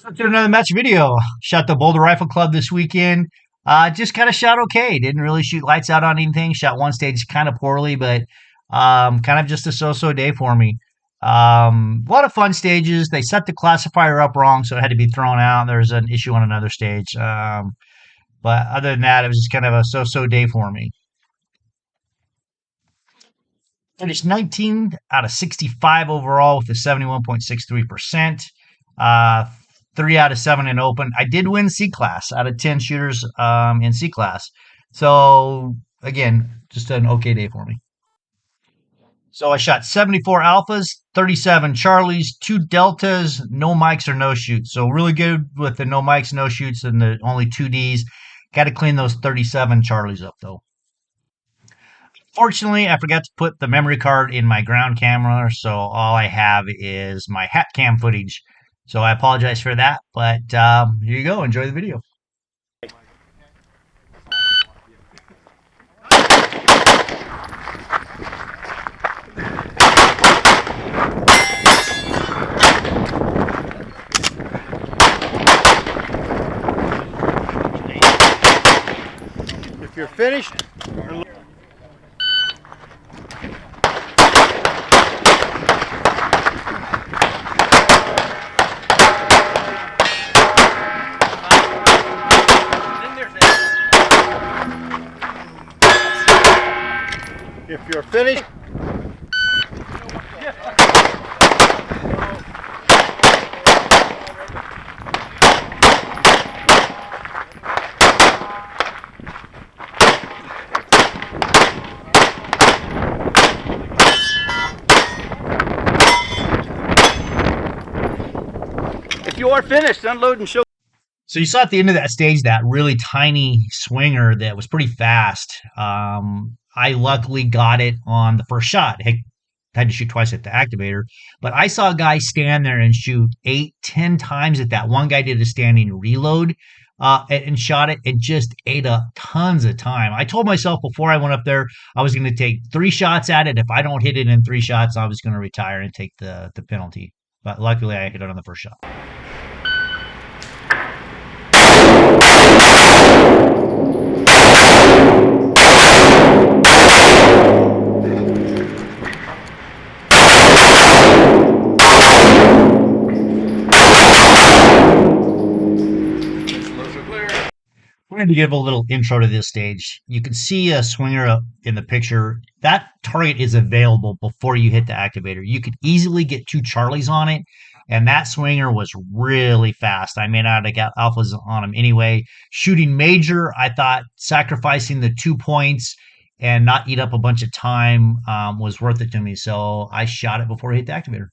To another match video. Shot the Boulder Rifle Club this weekend. Just kind of shot okay. Didn't really shoot lights out on anything. Shot one stage kind of poorly, but kind of just a so-so day for me. A lot of fun stages. They set the classifier up wrong, so it had to be thrown out. There was an issue on another stage. But other than that, it was just kind of a so-so day for me. Finished 19 out of 65 overall with a 71.63%. Uh, 3 out of 7 in open. I did win C class out of 10 shooters in C class. So again, just an okay day for me. So I shot 74 alphas, 37 Charlies, 2 deltas, no mics or no shoots. So really good with the no mics, no shoots, and the only 2Ds. Got to clean those 37 Charlies up though. Fortunately, I forgot to put the memory card in my ground camera, so all I have is my hat cam footage. So I apologize for that, but here you go. Enjoy the video. If you're finished, if you're finished, if you are finished, unload and show. So you saw at the end of that stage that really tiny swinger that was pretty fast. I luckily got it on the first shot. Heck, had to shoot twice at the activator, but I saw a guy stand there and shoot 8, 10 times at that. One guy did a standing reload and shot it and just ate up tons of time. I told myself before I went up there I was going to take 3 shots at it. If I don't hit it in 3 shots, I was going to retire and take the penalty. But luckily, I hit it on the first shot. We're going to give a little intro to this stage. You can see a swinger in the picture. That target is available before you hit the activator. You could easily get 2 Charlies on it, and that swinger was really fast. I may not have got alphas on him anyway. Shooting major, I thought sacrificing the 2 points and not eat up a bunch of time was worth it to me. So I shot it before I hit the activator.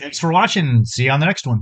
Thanks for watching. See you on the next one.